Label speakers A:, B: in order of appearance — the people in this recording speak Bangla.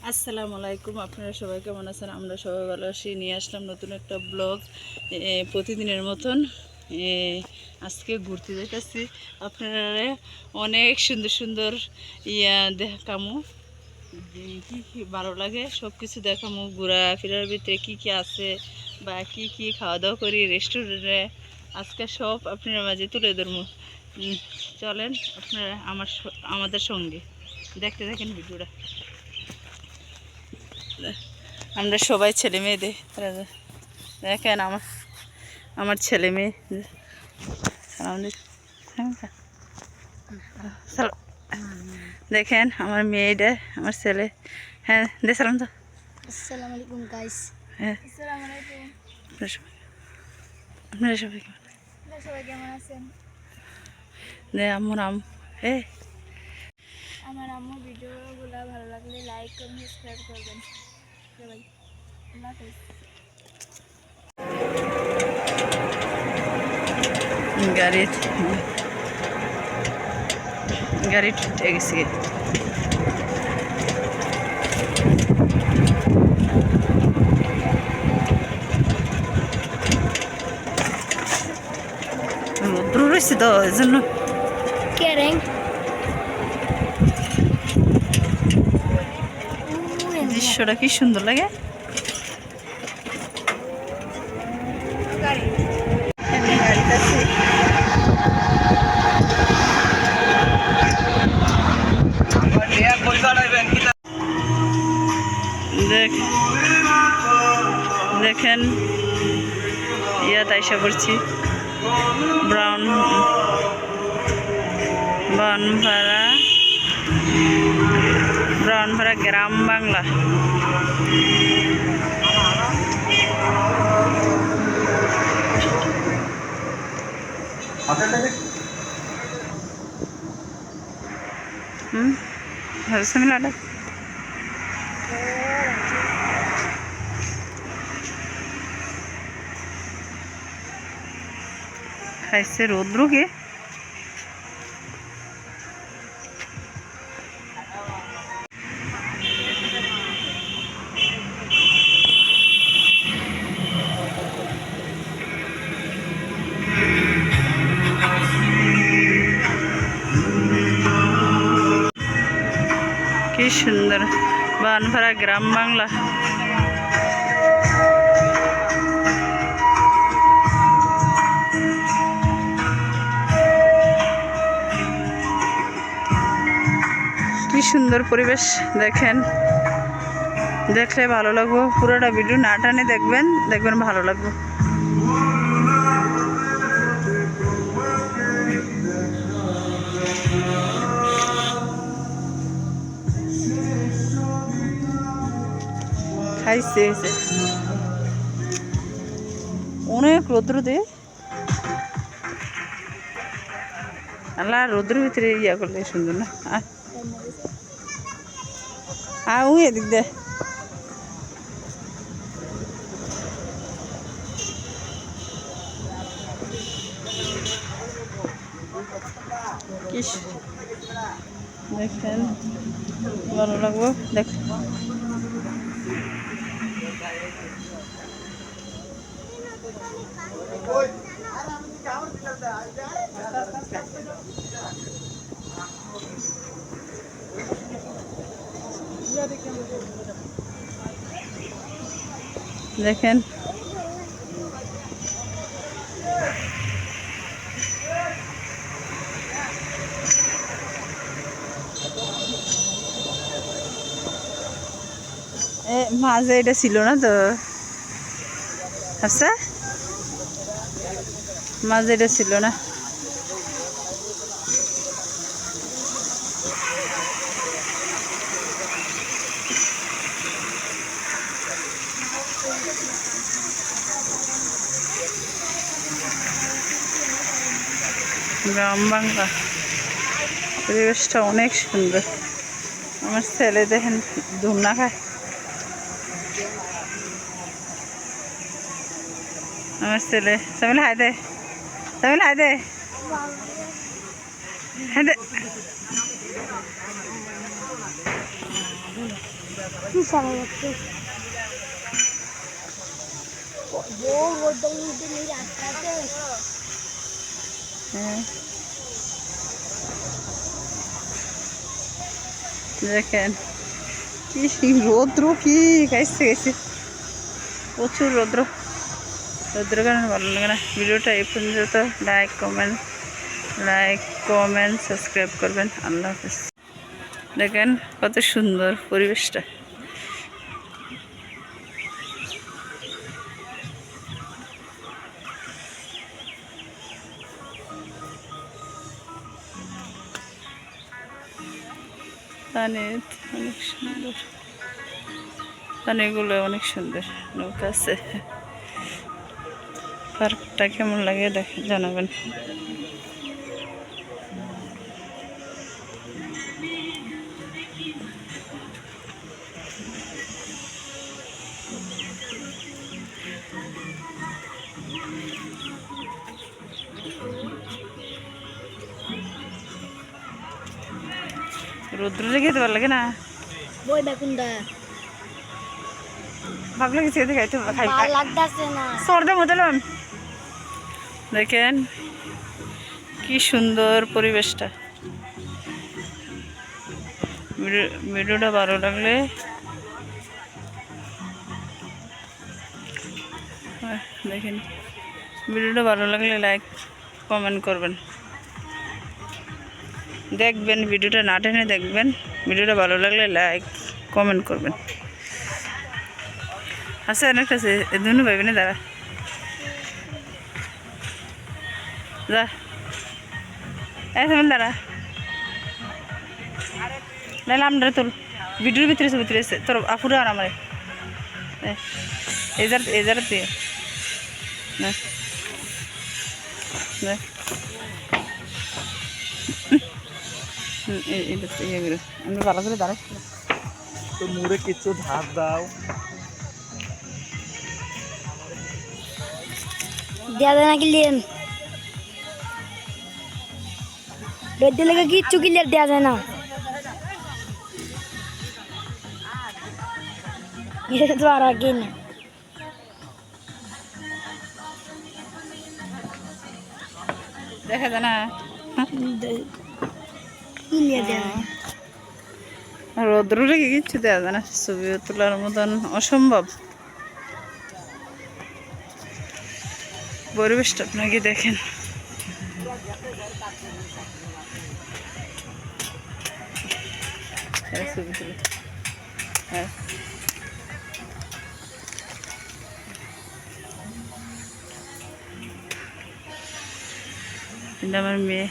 A: আসসালামু আলাইকুম, আপনারা সবাই কেমন আছেন? আমরা সবাই ভালো আছি। নিয়ে আসলাম নতুন একটা ব্লগ প্রতিদিনের মতন। আজকে ঘুরতে যেতেছি, আপনারা অনেক সুন্দর সুন্দর দেখামু, কী কী ভালো লাগে সব কিছু দেখামু। ঘোরাফেরার ভিতরে কী কী আছে বা কী কী খাওয়া দাওয়া করি রেস্টুরেন্টে, আজকে সব আপনারা মাঝে তুলে ধরবো। চলেন আপনারা আমাদের সঙ্গে দেখতে থাকেন ভিডিওটা। আমরা সবাই ছেলে মেয়েদের দেখেন, আমার ছেলে মেয়ে দেখেন, আমার মেয়েটা, আমার ছেলে। হ্যাঁ দে সালাম তো।
B: আসসালামু আলাইকুম গাইস।
A: হ্যাঁ,
B: আসসালামু আলাইকুম।
A: আপনারা সবাই
B: কেমন আছেন?
A: আমার
B: আমার আম্মু ভিডিওগুলো ভালো লাগলে লাইক করুন, সাবস্ক্রাইব করবেন সবাই। আল্লাহ হাফেজ।
A: গাড়ি উঠে গেছি। রৌদ্র রয়েছে তো এই জন্য। দৃশ্যটা কি সুন্দর লাগে। দেখেন আইসা করছি ব্রাউনপাড়া গ্রাম বাংলা। মিলাটা খাইছে রৌদ্রকে। কি সুন্দর বানপাড়া গ্রাম বাংলা। কি সুন্দর পরিবেশ দেখেন, দেখলে ভালো লাগবে। পুরোটা ভিডিও না টানে দেখবেন, ভালো লাগবে। খাইছে অনেক রৌদ্র দিয়ে, আল্লাহ রৌদ্র ভিতরে করলে সুন্দর না। ওই এদিক দে দেখেন, ভালো লাগবো দেখ। দেখেন মাঝে এটা ছিল না তো, আচ্ছা মাঝে এটা ছিল না। গ্রাম বাংলা পরিবেশটা অনেক সুন্দর। আমার ছেলে দেখেন ধুমনা খায়। আমার ছেলে সামিল হাই দে, সামিল হাই দে, হাই দে।
B: কি সারা যাচ্ছে বড় রোদ্দুর মধ্যে নিয়ে রাস্তাতে
A: হ্যাঁ দেখেন কি রৌদ্র কি গাইছে গেছে প্রচুর রৌদ্র রৌদ্রের কারণে ভালো লাগে না। ভিডিওটা এই পর্যন্ত লাইক কমেন্ট সাবস্ক্রাইব করবেন। আল্লাহ হাফেজ। দেখেন কত সুন্দর পরিবেশটা। পানি অনেক সুন্দর, পানিগুলো অনেক সুন্দর, নৌকা আছে। পার্কটা কেমন লাগে দেখে জানাবেন। রৌদ্র লেগে তো ভালো লাগে না।
B: বই বেকুন্দা
A: ভাগ লাগছে এদিকে খাইতে
B: ভালো লাগতাছে না
A: সর্দে মতলাম। দেখেন কি সুন্দর পরিবেশটা। ভিডিওটা ভালো লাগলে দেখেন, ভিডিওটা ভালো লাগলে লাইক কমেন্ট করবেন, দেখবেন ভিডিওটা না টেনে দেখবেন। ভিডিওটা ভালো লাগলে লাইক কমেন্ট করবেন। আচ্ছা অনেকটা আছে দুনু ভাইবেন দাঁড়া যা দাঁড়া নাইলাম রে তোর ভিডিওর ভিতরে আছে তোর আপুরে আর আমার এজার দিয়ে না আমি ভালো করে দাঁড়াচ্ছি
C: তো মুড়ে কিছু ধার দাও
B: দেয়া যায় না ক্লিয়ার রোদ্দুর লেগে কিচ্ছু ক্লিয়ার দেওয়া যায় না এটা তো আর আগে না
A: দেখা যায় না।
B: ক্লিয়ার দেওয়া যায়
A: রৌদ্র রেখে কিচ্ছু দেওয়া যায় না, ছবি তোলার মতন অসম্ভব পরিবেশটা। আপনাকে দেখেন ছবি তুলে হ্যাঁ এটা আমার মেয়ে।